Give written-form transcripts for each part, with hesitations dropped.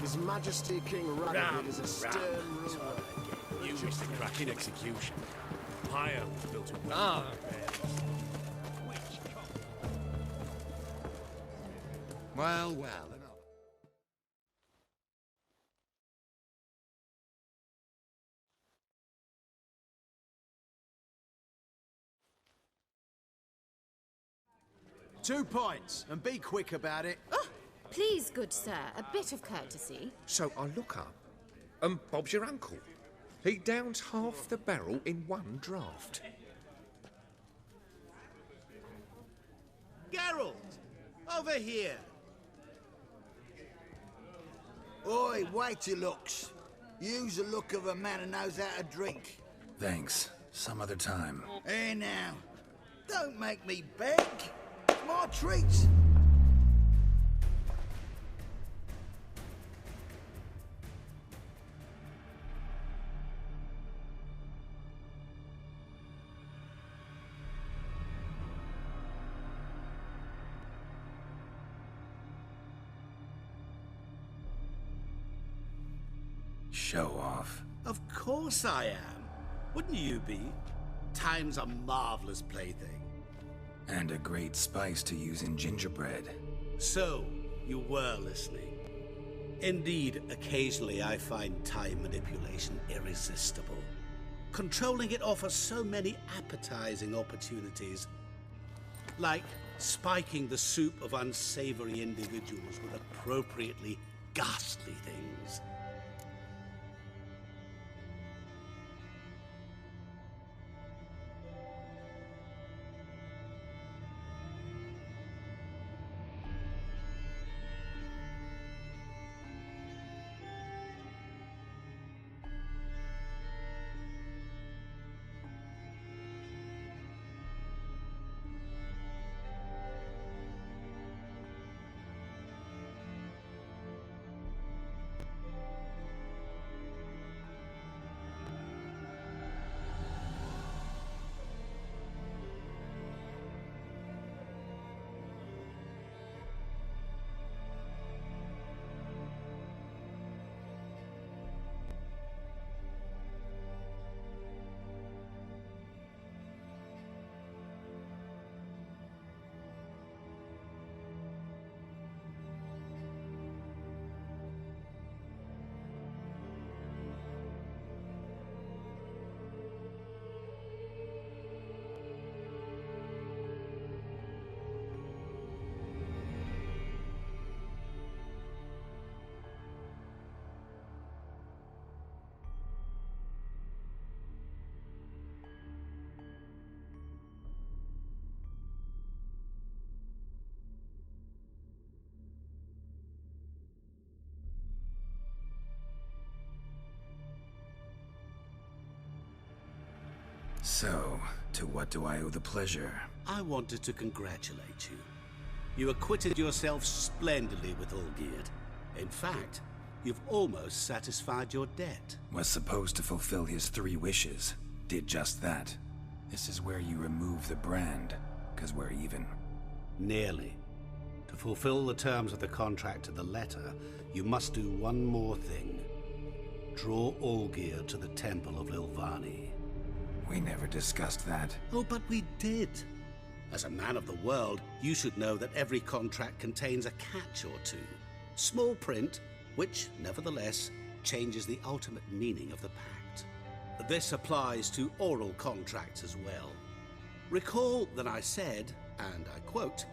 His Majesty King Ragnarok is a stern ruler. You missed a cracking execution. Pyre was built in Well, well. 2 points, and be quick about it. Oh, please, good sir, a bit of courtesy. So I look up, and Bob's your uncle. He downs half the barrel in one draught. Geralt! Over here! Oi, wait your looks. Use the look of a man who knows how to drink. Thanks. Some other time. Here now. Don't make me beg. More treats. Show off. Of course I am. Wouldn't you be? Time's a marvelous plaything. And a great spice to use in gingerbread. So, you were listening. Indeed, occasionally I find time manipulation irresistible. Controlling it offers so many appetizing opportunities. Like spiking the soup of unsavory individuals with appropriately ghastly things. So, to what do I owe the pleasure? I wanted to congratulate you. You acquitted yourself splendidly with Olgierd. In fact, you've almost satisfied your debt. Was supposed to fulfill his 3 wishes. Did just that. This is where you remove the brand, 'cause we're even. Nearly. To fulfill the terms of the contract to the letter, you must do one more thing. Draw Olgierd to the Temple of Lilvani. We never discussed that. Oh, but we did. As a man of the world, you should know that every contract contains a catch or two. Small print, which, nevertheless, changes the ultimate meaning of the pact. This applies to oral contracts as well. Recall that I said, and I quote,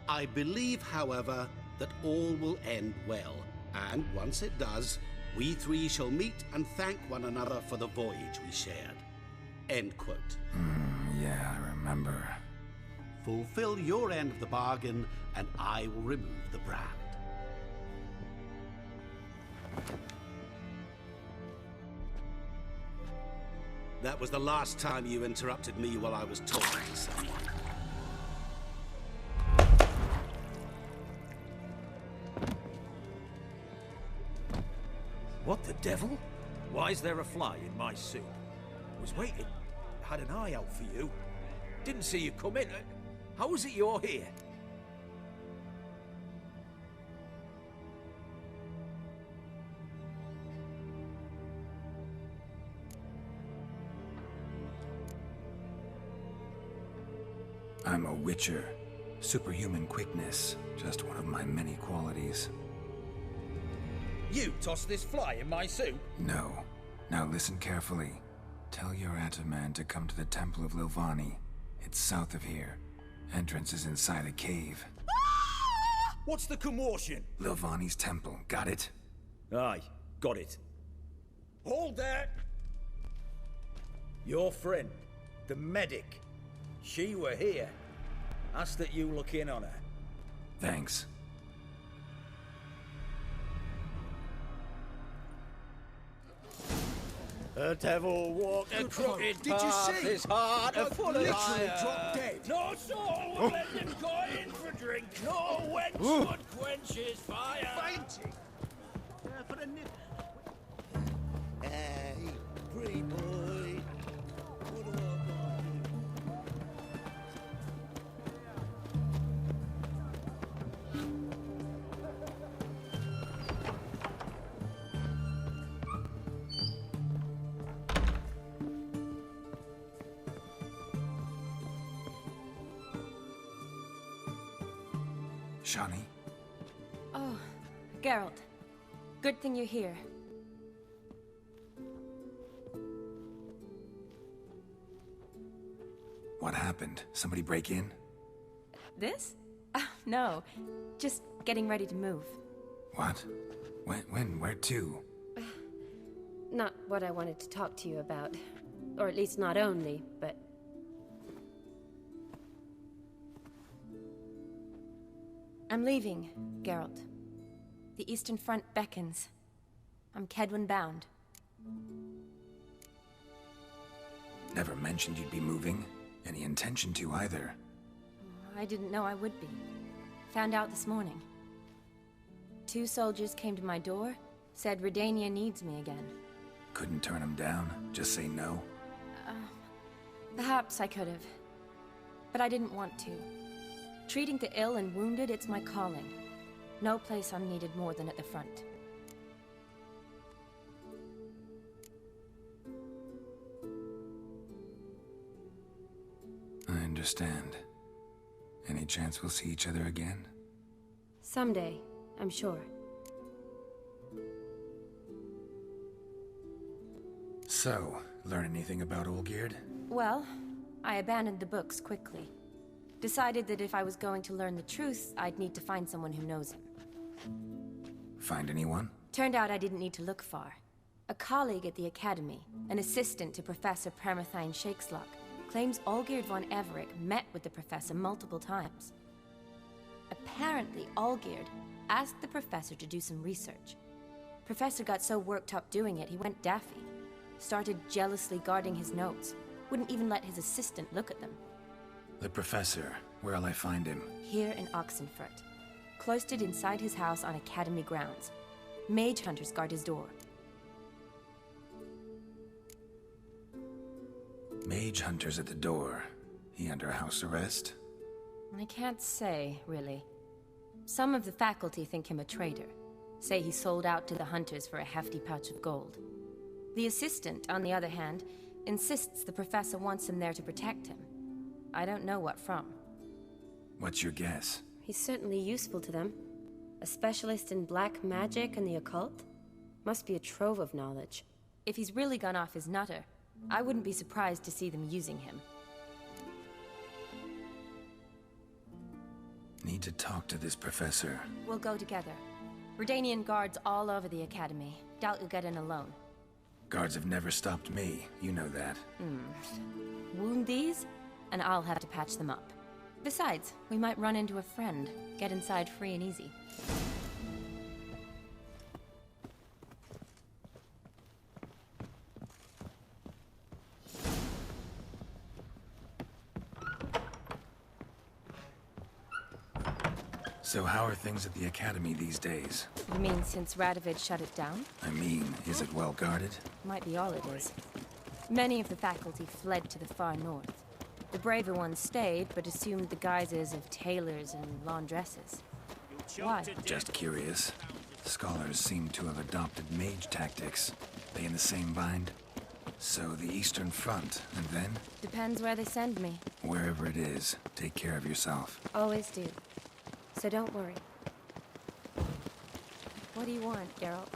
"I believe, however, that all will end well, and once it does, we 3 shall meet and thank one another for the voyage we shared." End quote. Yeah, I remember. Fulfill your end of the bargain, and I will remove the brand. That was the last time you interrupted me while I was talking to someone. What the devil? Why is there a fly in my soup? Was waiting. Had an eye out for you. Didn't see you come in. How is it you're here? I'm a witcher. Superhuman quickness, just one of my many qualities. You tossed this fly in my soup? No. Now listen carefully. Tell your Ataman to come to the Temple of Lilvani. It's south of here. Entrance is inside a cave. What's the commotion? Lilvani's temple, got it? Aye, got it. Hold there! Your friend, the medic, she were here. Ask that you look in on her. Thanks. The devil walked a crooked Did you path, see? his heart a full of Literally fire. dropped dead. No soul will let him go in for drink, no wench would quench his fire. Fainting. Hey, pretty boy. What do I want? Shani? Oh, Geralt. Good thing you're here. What happened? Somebody break in? This? No. Just getting ready to move. What? When? Where to? Not what I wanted to talk to you about. Or at least not only, but... I'm leaving, Geralt. The Eastern Front beckons. I'm Kedwin bound. Never mentioned you'd be moving. Any intention to either. I didn't know I would be. Found out this morning. 2 soldiers came to my door, said Redania needs me again. Couldn't turn him down? Just say no? Perhaps I could have. But I didn't want to. Treating the ill and wounded, it's my calling. No place I'm needed more than at the front. I understand. Any chance we'll see each other again? Someday, I'm sure. So, learn anything about Olgierd? Well, I abandoned the books quickly. Decided that if I was going to learn the truth, I'd need to find someone who knows him. Find anyone? Turned out I didn't need to look far. A colleague at the Academy, an assistant to Professor Permathine Shakeslock, claims Olgierd von Everec met with the professor multiple times. Apparently, Olgierd asked the professor to do some research. Professor got so worked up doing it, he went daffy. Started jealously guarding his notes. Wouldn't even let his assistant look at them. The professor. Where'll I find him? Here in Oxenfurt. Cloistered inside his house on Academy grounds. Mage hunters guard his door. Mage hunters at the door. He under house arrest? I can't say, really. Some of the faculty think him a traitor. Say he sold out to the hunters for a hefty pouch of gold. The assistant, on the other hand, insists the professor wants him there to protect him. I don't know what from. What's your guess? He's certainly useful to them. A specialist in black magic and the occult? Must be a trove of knowledge. If he's really gone off his nutter, I wouldn't be surprised to see them using him. Need to talk to this professor. We'll go together. Redanian guards all over the Academy. Doubt you'll get in alone. Guards have never stopped me. You know that. Wound these, and I'll have to patch them up. Besides, we might run into a friend. Get inside free and easy. So how are things at the Academy these days? You mean since Radovid shut it down? I mean, is it well guarded? Might be all it is. Many of the faculty fled to the far north. The braver ones stayed, but assumed the guises of tailors and laundresses. Why? Just curious. Scholars seem to have adopted mage tactics. They in the same bind? So the Eastern Front, and then? Depends where they send me. Wherever it is, take care of yourself. Always do. So don't worry. What do you want, Geralt?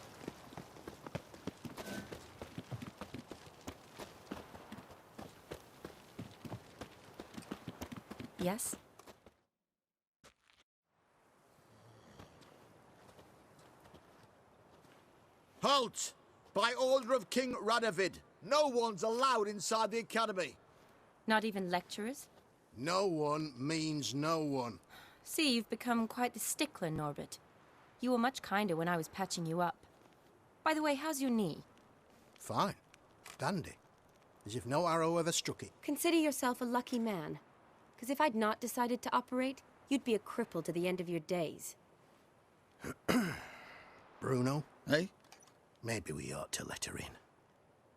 Yes? Halt! By order of King Radovid, no one's allowed inside the academy. Not even lecturers? No one means no one. See, you've become quite the stickler, Norbert. You were much kinder when I was patching you up. By the way, how's your knee? Fine. Dandy. As if no arrow ever struck it. Consider yourself a lucky man. Because if I'd not decided to operate, you'd be a cripple to the end of your days. Bruno, Eh? maybe we ought to let her in.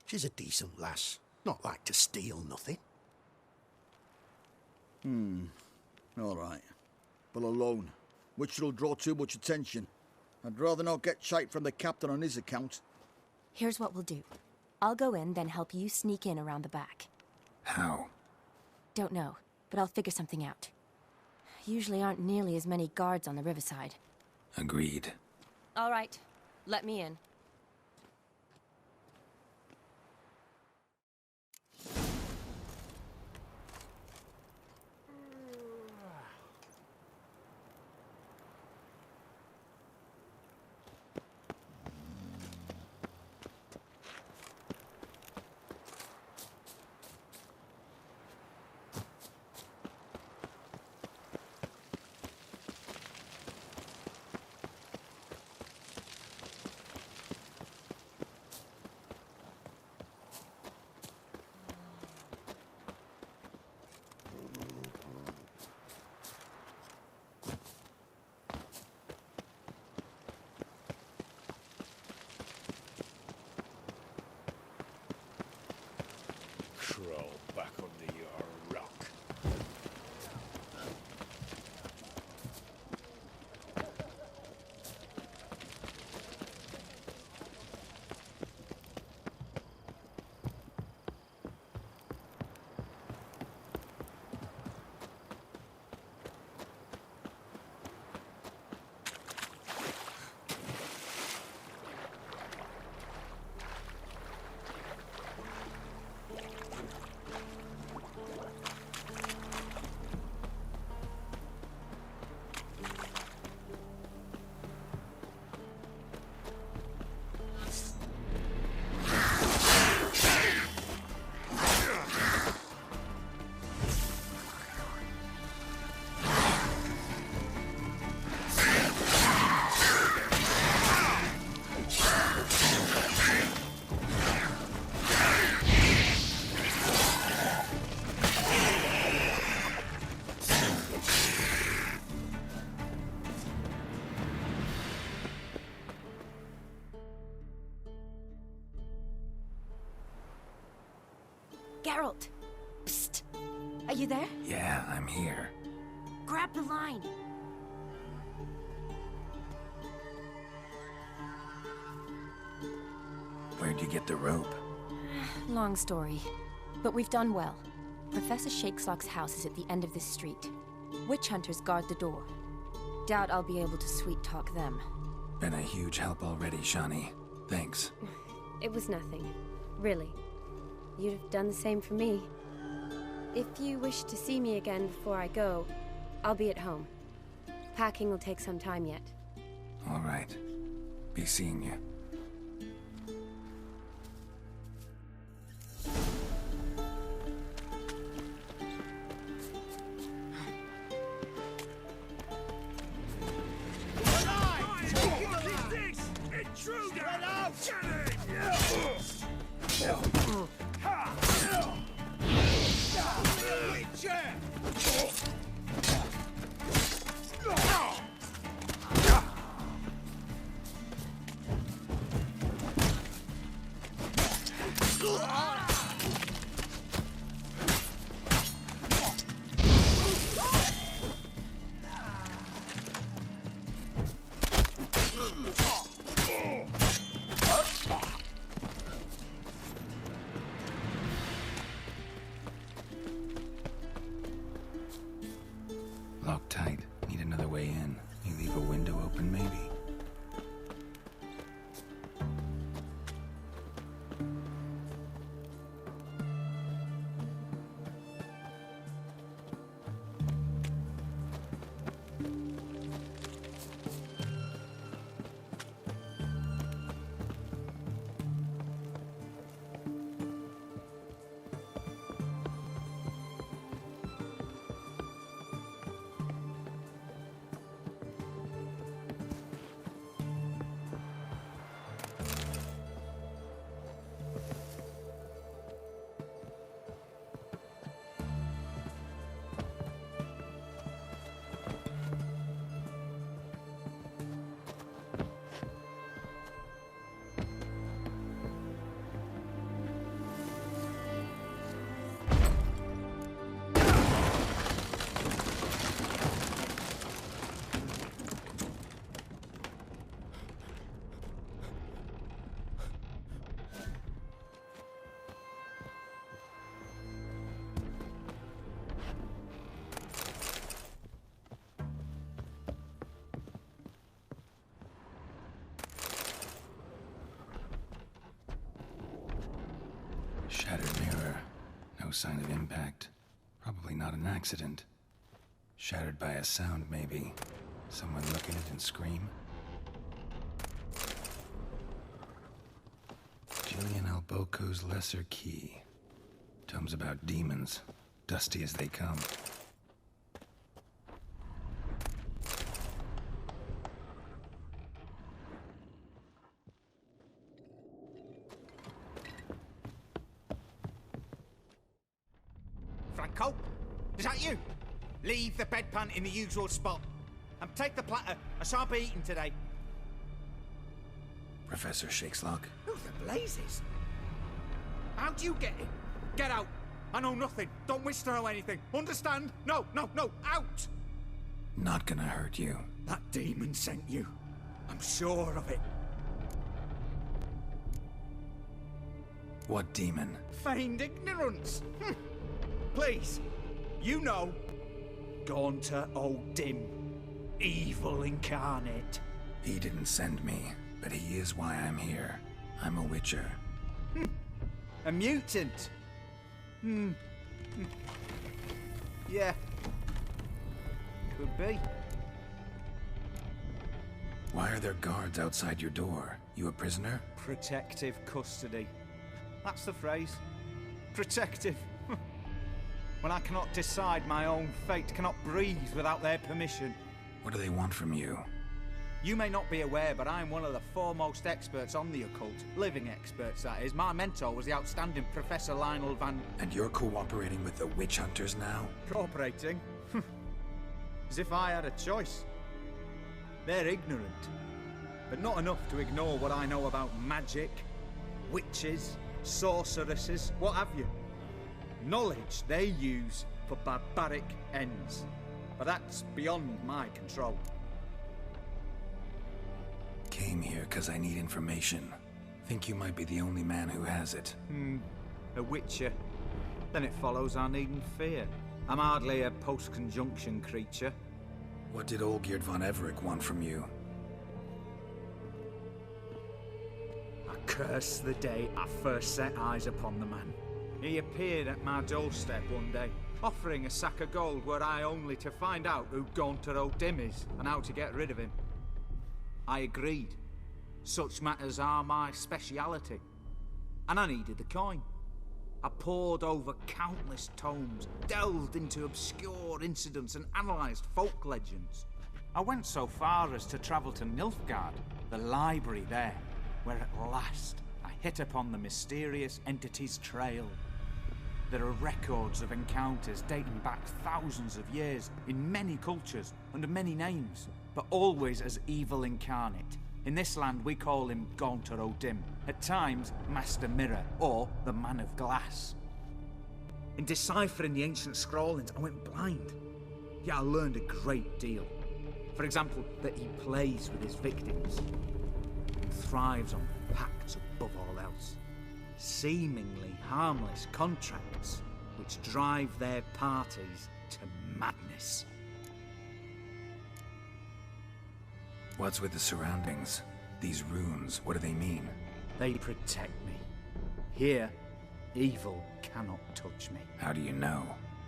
She's a decent lass. Not like to steal nothing. All right. But alone, which will draw too much attention. I'd rather not get shite from the captain on his account. Here's what we'll do. I'll go in, then help you sneak in around the back. How? Don't know, but I'll figure something out. Usually aren't nearly as many guards on the riverside. Agreed. All right, let me in. Crawl back under your rock. Geralt! Psst! Are you there? Yeah, I'm here. Grab the line! Where'd you get the rope? Long story. But we've done well. Professor Shakeslock's house is at the end of this street. Witch hunters guard the door. Doubt I'll be able to sweet-talk them. Been a huge help already, Shani. Thanks. It was nothing. Really. You'd have done the same for me. If you wish to see me again before I go, I'll be at home. Packing will take some time yet. All right. Be seeing you. sign of impact. Probably not an accident. Shattered by a sound, maybe. Someone look at it and scream. Julian Alboco's Lesser Key. Tomes about demons, dusty as they come. Franco? Is that you? Leave the bedpan in the usual spot. And take the platter. I shan't be eating today. Professor Shakeslock? Who the blazes? How'd you get in? Get out. I know nothing. Don't wish to know anything. Understand? No, no, no. Out! Not gonna hurt you. That demon sent you. I'm sure of it. What demon? Feigned ignorance. Please. You know. Gaunter O'Dim. Evil incarnate. He didn't send me, but he is why I'm here. I'm a witcher. A mutant. Yeah. Could be. Why are there guards outside your door? You a prisoner? Protective custody. That's the phrase. Protective. When I cannot decide my own fate, cannot breathe without their permission. What do they want from you? You may not be aware, but I am one of the foremost experts on the occult. Living experts, that is. My mentor was the outstanding Professor Lionel Van... And you're cooperating with the witch hunters now? Cooperating? As if I had a choice. They're ignorant. But not enough to ignore what I know about magic, witches, sorceresses, what have you. Knowledge they use for barbaric ends. But that's beyond my control. Came here because I need information. Think you might be the only man who has it. A witcher. Then it follows I needn't fear. I'm hardly a post-conjunction creature. What did Olgierd von Everec want from you? I curse the day I first set eyes upon the man. He appeared at my doorstep one day, offering a sack of gold were I only to find out who Gaunter O'Dim is and how to get rid of him. I agreed. Such matters are my speciality. And I needed the coin. I pored over countless tomes, delved into obscure incidents and analysed folk legends. I went so far as to travel to Nilfgaard, the library there, where at last I hit upon the mysterious entity's trail. There are records of encounters dating back thousands of years in many cultures, under many names, but always as evil incarnate. In this land we call him Gaunter O'Dim, at times Master Mirror, or the Man of Glass. In deciphering the ancient scrawlings I went blind, yet I learned a great deal. For example, that he plays with his victims, and thrives on pacts above all else. Seemingly harmless contracts which drive their parties to madness. What's with the surroundings? These runes, what do they mean? They protect me. Here, evil cannot touch me. How do you know?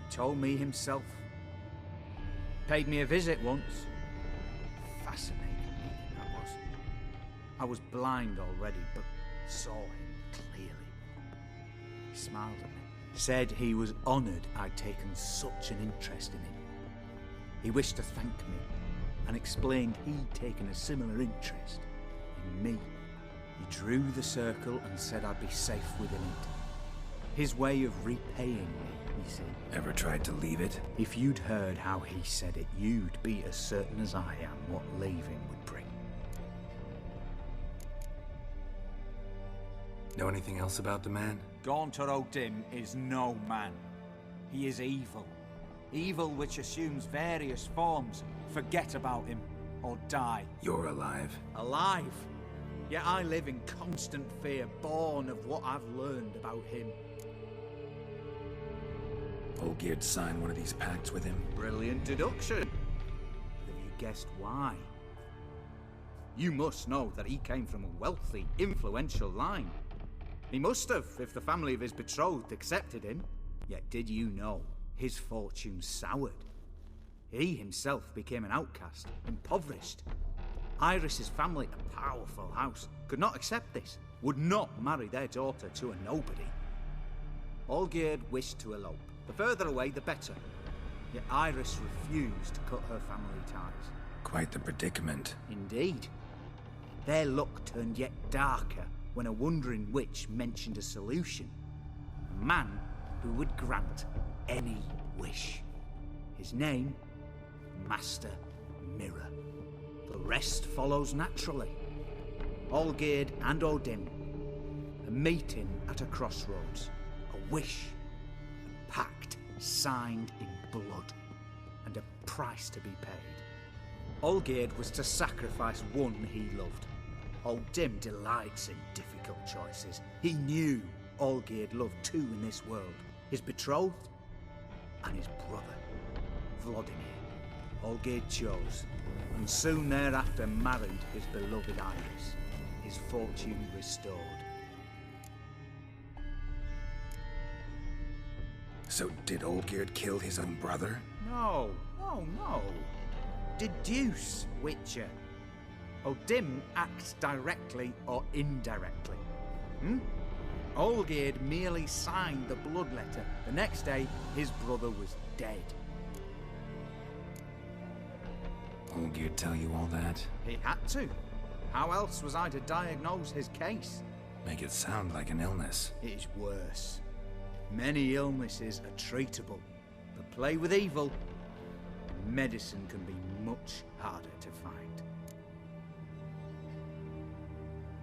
He told me himself. Paid me a visit once. Fascinating meeting that was. I was blind already, but saw him clearly. He smiled at me. Said he was honoured I'd taken such an interest in him. He wished to thank me, and explained he'd taken a similar interest in me. He drew the circle and said I'd be safe within it. His way of repaying me, you see. Ever tried to leave it? If you'd heard how he said it, you'd be as certain as I am what leaving would bring. Know anything else about the man? Gaunter O'Dim is no man. He is evil. Evil which assumes various forms. Forget about him, or die. You're alive. Alive? Yet I live in constant fear, born of what I've learned about him. Olgierd signed one of these pacts with him. Brilliant deduction. Have you guessed why? You must know that he came from a wealthy, influential line. He must have, if the family of his betrothed accepted him. Yet did you know his fortune soured? He himself became an outcast, impoverished. Iris's family, a powerful house, could not accept this, would not marry their daughter to a nobody. Olgierd wished to elope. The further away, the better. Yet Iris refused to cut her family ties. Quite the predicament. Indeed. Their luck turned yet darker when a wandering witch mentioned a solution. A man who would grant any wish. His name, Master Mirror. The rest follows naturally. Olgierd and Odin, a meeting at a crossroads, a wish, a pact signed in blood, and a price to be paid. Olgierd was to sacrifice one he loved. Odin delights in difficult choices. He knew Olgierd loved two in this world, his betrothed and his brother, Vladimir. Olgierd chose, and soon thereafter married his beloved Iris, his fortune restored. So did Olgierd kill his own brother? No. Deduce, Witcher. Odin acts directly or indirectly. Olgierd merely signed the blood letter. The next day, his brother was dead. Olgierd tell you all that? He had to. How else was I to diagnose his case? Make it sound like an illness. It is worse. Many illnesses are treatable, but play with evil, and medicine can be much harder to find.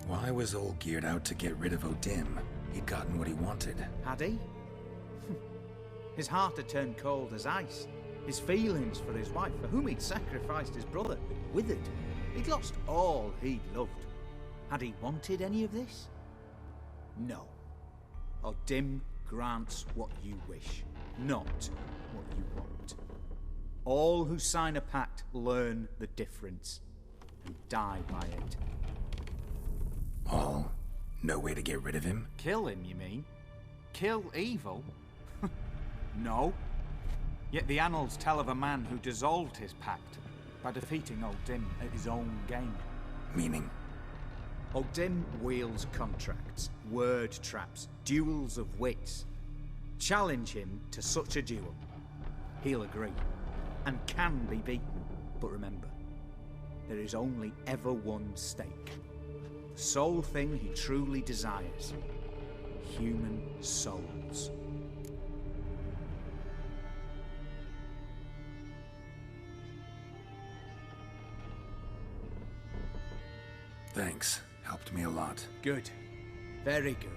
Why was Olgierd out to get rid of Odin? He'd gotten what he wanted. Had he? His heart had turned cold as ice. His feelings for his wife, for whom he'd sacrificed his brother, withered. He'd lost all he'd loved. Had he wanted any of this? No. Odin grants what you wish, not what you want. All who sign a pact learn the difference and die by it. All? No way to get rid of him? Kill him, you mean? Kill evil? No. Yet the annals tell of a man who dissolved his pact by defeating Odin at his own game. Meaning? Odin wields contracts, word traps, duels of wits. Challenge him to such a duel. He'll agree, and can be beaten. But remember, there is only ever one stake. The sole thing he truly desires. Human souls. Thanks. Helped me a lot. Good. Very good.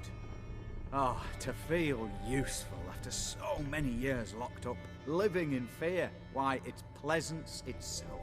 Oh, to feel useful after so many years locked up, living in fear. Why, it's pleasance itself.